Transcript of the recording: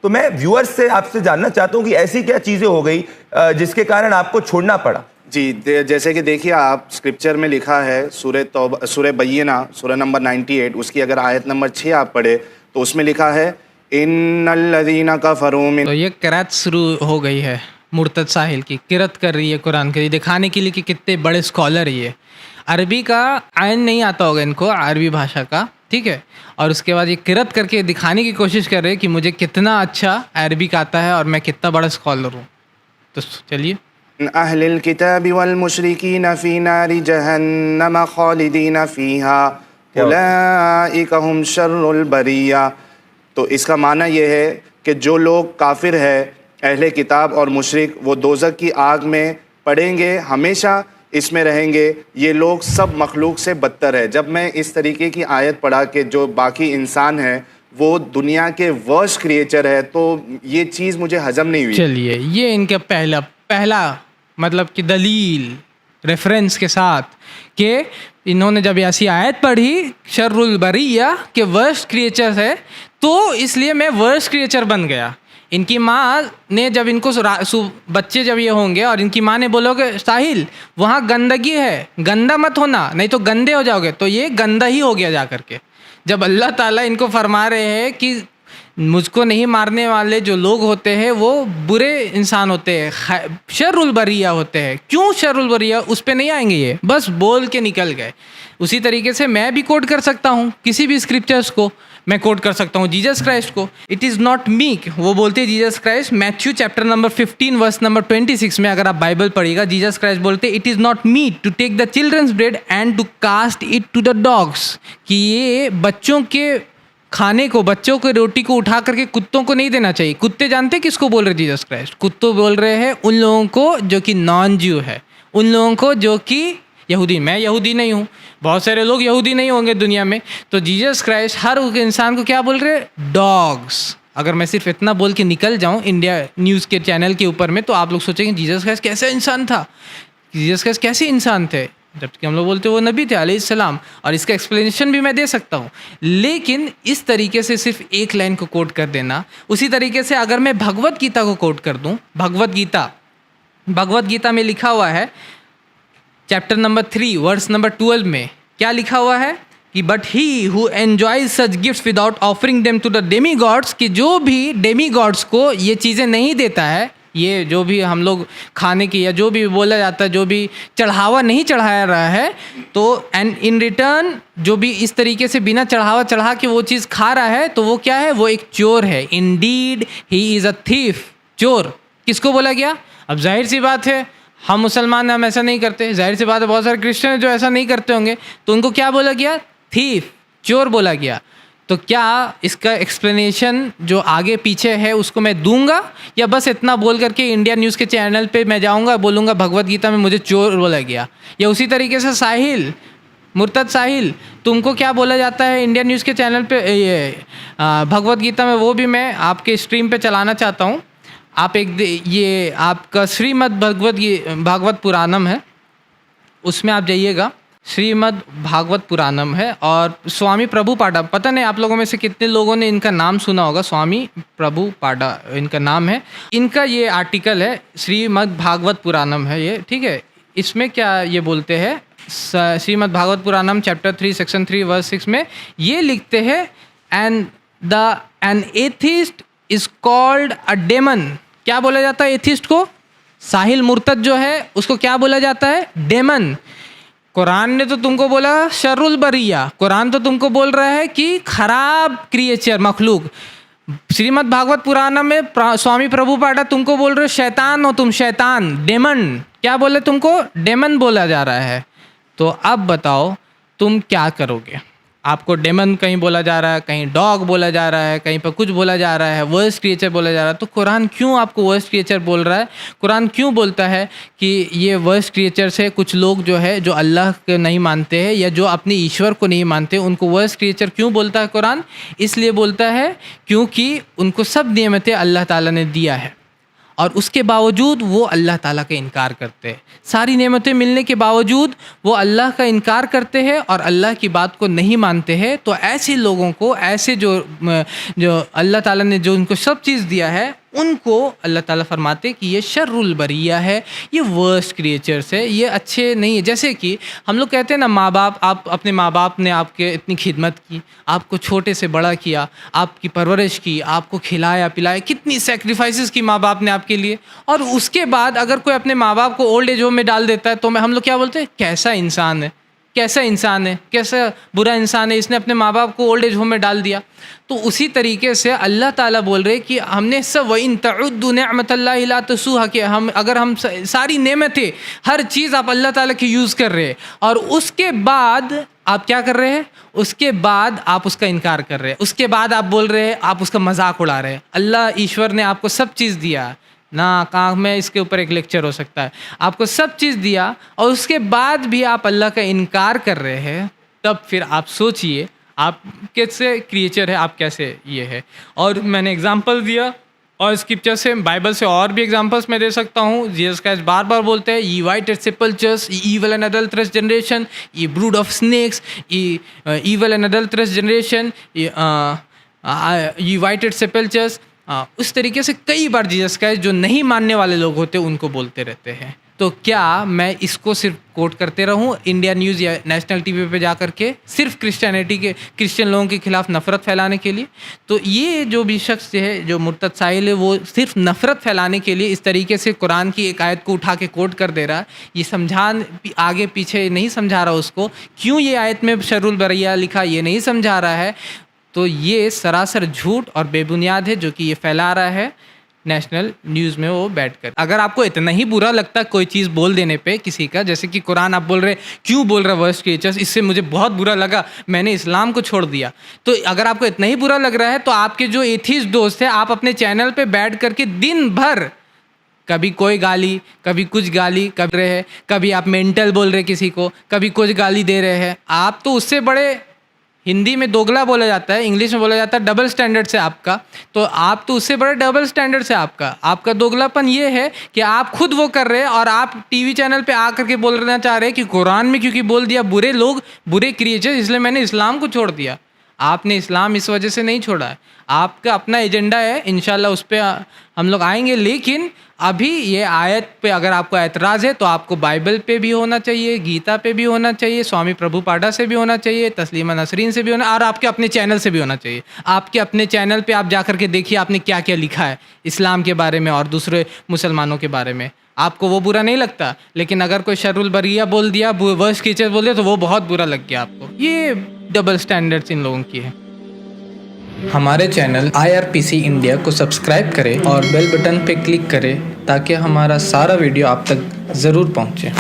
तो मैं व्यूअर्स से आपसे जानना चाहता हूँ कि ऐसी क्या चीज़ें हो गई जिसके कारण आपको छोड़ना पड़ा? जी, जैसे कि देखिए, आप स्क्रिप्चर में लिखा है सूरह बय्यिना, सूरह नंबर 98, उसकी अगर आयत नंबर 6 आप पढ़े तो उसमें लिखा है इन्नल्लज़ीना कफ़रू मिन। तो ये किरात शुरू हो गई है मुर्तद साहिल की, किरत कर रही है कुरान के, दिखाने के लिए कि कितने बड़े स्कॉलर है ये। अरबी का आयन नहीं आता होगा इनको, अरबी भाषा का, ठीक है, और उसके बाद ये किरत करके दिखाने की कोशिश कर रहे हैं कि मुझे कितना अच्छा अरबिक आता है और मैं कितना बड़ा स्कॉलर हूँ। तो चलिए, अहलिल किताबि वल मुशरिकीन फी नारि जहन्नम खालिदीन फीहा उलाइका हुम शर्रुल बरिया। तो इसका माना ये है कि जो लोग काफिर है, अहले किताब और मुशरिक, वो दोज़ख की आग में पड़ेंगे, हमेशा इसमें रहेंगे। ये लोग सब मखलूक से बदतर है। जब मैं इस तरीके की आयत पढ़ा कि जो बाकी इंसान है वो दुनिया के वर्स्ट क्रिएचर है, तो ये चीज़ मुझे हजम नहीं हुई। चलिए, ये इनका पहला मतलब कि दलील रेफरेंस के साथ कि इन्होंने जब ऐसी आयत पढ़ी शर्रुल बरिया के वर्स्ट क्रिएचर है, तो इसलिए मैं वर्स्ट क्रिएचर बन गया। इनकी माँ ने जब इनको बच्चे जब ये होंगे और इनकी माँ ने बोलोगे साहिल वहाँ गंदगी है, गंदा मत होना नहीं तो गंदे हो जाओगे, तो ये गंदा ही हो गया जा करके। जब अल्लाह ताला इनको फरमा रहे हैं कि मुझको नहीं मारने वाले जो लोग होते हैं वो बुरे इंसान होते हैं, शर्रुल बरिया होते हैं। क्यों शर्रुल बरिया, उस पे नहीं आएंगे, ये बस बोल के निकल गए। उसी तरीके से मैं भी कोट कर सकता हूँ किसी भी स्क्रिप्चर्स को, मैं कोट कर सकता हूँ जीसस क्राइस्ट को। इट इज़ नॉट मी, वो बोलते हैं Jesus Christ, Matthew chapter number 15 verse number 26 में अगर आप बाइबल पढ़िएगा, जीसस क्राइस्ट बोलते it is not me to take the children's bread and to cast it to the dogs, कि ये बच्चों के खाने को, बच्चों की रोटी को उठा करके कुत्तों को नहीं देना चाहिए। कुत्ते जानते हैं किसको बोल रहे जीसस क्राइस्ट? कुत्तों बोल रहे हैं उन लोगों को जो कि नॉन ज्यू है, उन लोगों को जो कि यहूदी। मैं यहूदी नहीं हूँ, बहुत सारे लोग यहूदी नहीं होंगे दुनिया में, तो जीसस क्राइस्ट हर इंसान को क्या बोल रहे हैं? डॉग्स। अगर मैं सिर्फ इतना बोल के निकल जाऊँ इंडिया न्यूज़ के चैनल के ऊपर में, तो आप लोग सोचेंगे जीसस क्राइस्ट कैसा इंसान था, जीसस क्राइस्ट कैसे इंसान थे, जबकि हम लोग बोलते वो नबी थे अलैहिस्सलाम। और इसका एक्सप्लेनेशन भी मैं दे सकता हूँ, लेकिन इस तरीके से सिर्फ एक लाइन को कोट कर देना। उसी तरीके से अगर मैं भगवत गीता को कोट कर दूँ, भगवत गीता में लिखा हुआ है चैप्टर नंबर 3 वर्स नंबर 12 में क्या लिखा हुआ है कि but he who enjoys such gifts without offering them to the demigods, कि जो भी डेमी गॉड्स को ये चीज़ें नहीं देता है, ये जो भी हम लोग खाने की या जो भी बोला जाता है, जो भी चढ़ावा नहीं चढ़ाया रहा है, तो एंड इन रिटर्न जो भी इस तरीके से बिना चढ़ावा चढ़ा के वो चीज़ खा रहा है, तो वो क्या है? वो एक चोर है। Indeed he is a thief. चोर किसको बोला गया? अब जाहिर सी बात है हम मुसलमान, हम ऐसा नहीं करते, जाहिर सी बात है बहुत सारे क्रिश्चियन जो ऐसा नहीं करते होंगे, तो उनको क्या बोला गया? थीफ, चोर बोला गया। तो क्या इसका एक्सप्लेनेशन जो आगे पीछे है उसको मैं दूंगा, या बस इतना बोल करके इंडिया न्यूज़ के चैनल पे मैं जाऊंगा, बोलूँगा भगवत गीता में मुझे चोर बोला गया? या उसी तरीके से साहिल, मुर्तद साहिल, तुमको क्या बोला जाता है इंडिया न्यूज़ के चैनल पे, ये भगवत गीता में, वो भी मैं आपके स्ट्रीम पे चलाना चाहता हूँ। आप ये आपका श्रीमद् भागवत पुराणम है, उसमें आप जाइएगा, श्रीमद् भागवत पुराणम है, और स्वामी प्रभुपादा, पता नहीं आप लोगों में से कितने लोगों ने इनका नाम सुना होगा, स्वामी प्रभुपादा इनका नाम है। इनका ये आर्टिकल है, श्रीमद् भागवत पुराणम है ये, ठीक है। इसमें क्या ये बोलते हैं, Shrimad Bhagavata Puranam chapter 3 section 3 verse 6 में ये लिखते हैं, an atheist is called a demon. क्या बोला जाता है एथिस्ट को? साहिल मुर्तद जो है उसको क्या बोला जाता है? डेमन। कुरान ने तो तुमको बोला शर्रुल बरिया, कुरान तो तुमको बोल रहा है कि खराब क्रिएचर, मखलूक। श्रीमद् भागवत पुराण में स्वामी प्रभुपादा तुमको बोल रहे हो शैतान हो तुम, शैतान, डेमन। क्या बोले तुमको? डेमन बोला जा रहा है। तो अब बताओ तुम क्या करोगे? आपको डेमन कहीं बोला जा रहा है, कहीं डॉग बोला जा रहा है, कहीं पर कुछ बोला जा रहा है, वर्स्ट क्रिएचर बोला जा रहा है। तो कुरान क्यों आपको वर्स्ट क्रिएचर बोल रहा है? कुरान क्यों बोलता है कि ये वर्स्ट क्रिएचर से कुछ लोग जो है, जो अल्लाह को नहीं मानते हैं या जो अपने ईश्वर को नहीं मानते, उनको वर्स्ट क्रिएचर क्यों बोलता है कुरान? इसलिए बोलता है क्योंकि उनको सब नियमतें अल्लाह ताला ने दिया है, और उसके बावजूद वो अल्लाह ताला का इनकार करते हैं। सारी नेमतें मिलने के बावजूद वो अल्लाह का इनकार करते हैं और अल्लाह की बात को नहीं मानते हैं। तो ऐसे लोगों को, ऐसे जो अल्लाह ताला ने जो उनको सब चीज़ दिया है, उनको अल्लाह ताला फरमाते कि ये शर्रुल बरिया है, ये वर्स्ट क्रिएचर्स है, ये अच्छे नहीं है। जैसे कि हम लोग कहते हैं ना, माँ बाप, आप अपने माँ बाप ने आपके इतनी खिदमत की, आपको छोटे से बड़ा किया, आपकी परवरिश की, आपको खिलाया पिलाया, कितनी सेक्रीफाइसेस की माँ बाप ने आपके लिए, और उसके बाद अगर कोई अपने माँ बाप को ओल्ड एज होम में डाल देता है तो हम लोग क्या बोलते हैं, कैसा इंसान है, कैसा इंसान है, कैसा बुरा इंसान है, इसने अपने माँ बाप को ओल्ड एज होम में डाल दिया। तो उसी तरीके से अल्लाह ताला बोल रहे कि हमने सब वइन तउद्दु निअमतल्लाहि ला तुसूहा, कि हम सारी नेमतें, हर चीज़ आप अल्लाह ताला की यूज़ कर रहे हैं और उसके बाद आप क्या कर रहे हैं, उसके बाद आप उसका इनकार कर रहे हैं, उसके बाद आप बोल रहे हैं, आप उसका मजाक उड़ा रहे हैं। अल्लाह ईश्वर ने आपको सब चीज़ दिया ना, कहाँ में इसके ऊपर एक लेक्चर हो सकता है, आपको सब चीज़ दिया और उसके बाद भी आप अल्लाह का इनकार कर रहे हैं, तब फिर आप सोचिए आप कैसे क्रिएचर है, आप कैसे ये है। और मैंने एग्जांपल दिया और स्क्रिप्चर से, बाइबल से और भी एग्जांपल्स मैं दे सकता हूँ। जीसस क्राइस्ट बार बार बोलते हैं, ये वाइटेड सेपल्चर्स, ईविल एंड अडल्टरस जनरेशन, ये ब्रूड ऑफ स्नेक्स, ये ईविल एंड अडल्टरस जनरेशन, ये वाइटेड सेपल्चर्स। उस तरीके से कई बार जीसस क्राइस्ट जो नहीं मानने वाले लोग होते हैं उनको बोलते रहते हैं। तो क्या मैं इसको सिर्फ कोट करते रहूं इंडिया न्यूज़ या नेशनल टीवी पे जा कर के, सिर्फ क्रिश्चियन लोगों के खिलाफ नफ़रत फैलाने के लिए? तो ये जो भी शख्स है, जो मुर्तद साहिल है, वो सिर्फ नफ़रत फैलाने के लिए इस तरीके से कुरान की एक आयत को उठा के कोट कर दे रहा है। ये आगे पीछे नहीं समझा रहा उसको, क्यों ये आयत में शर्रुल बरिया लिखा, ये नहीं समझा रहा है। तो ये सरासर झूठ और बेबुनियाद है जो कि ये फैला रहा है नेशनल न्यूज़ में वो बैठकर। अगर आपको इतना ही बुरा लगता है कोई चीज़ बोल देने पे किसी का, जैसे कि कुरान आप बोल रहे क्यों बोल रहे वर्स्ट क्रिएचर्स, इससे मुझे बहुत बुरा लगा, मैंने इस्लाम को छोड़ दिया। तो अगर आपको इतना ही बुरा लग रहा है तो आपके जो एथीस्ट दोस्त हैं, आप अपने चैनल पे बैठ करके दिन भर कभी कोई गाली, कभी कुछ गाली कर रहे हैं, कभी आप मेंटल बोल रहे किसी को, कभी कुछ गाली दे रहे हैं। आप तो उससे बड़े, हिंदी में दोगला बोला जाता है, इंग्लिश में बोला जाता है डबल स्टैंडर्ड से आपका, तो आप तो उससे बड़े डबल स्टैंडर्ड से आपका दोगलापन ये है कि आप खुद वो कर रहे हैं और आप टीवी चैनल पे आकर के बोलना चाह रहे हैं कि कुरान में क्योंकि बोल दिया बुरे लोग, बुरे क्रिएचर, इसलिए मैंने इस्लाम को छोड़ दिया। आपने इस्लाम इस वजह से नहीं छोड़ा है, आपका अपना एजेंडा है, इंशाल्लाह उस पर हम लोग आएंगे। लेकिन अभी ये आयत पे अगर आपको एतराज़ है तो आपको बाइबल पे भी होना चाहिए, गीता पे भी होना चाहिए, स्वामी प्रभुपादा से भी होना चाहिए, तस्लीमा नसरीन से भी होना, और आपके अपने चैनल से भी होना चाहिए। आपके अपने चैनल पे आप जा कर के देखिए आपने क्या क्या लिखा है इस्लाम के बारे में और दूसरे मुसलमानों के बारे में। आपको वो बुरा नहीं लगता, लेकिन अगर कोई शर्रुल बरिया बोल दिया, वर्स्ट क्रिएचर बोल दिया, तो वो बहुत बुरा लग गया आपको। ये डबल स्टैंडर्ड्स इन लोगों की है। हमारे चैनल IRPC इंडिया को सब्सक्राइब करें और बेल बटन पे क्लिक करें ताकि हमारा सारा वीडियो आप तक ज़रूर पहुँचे।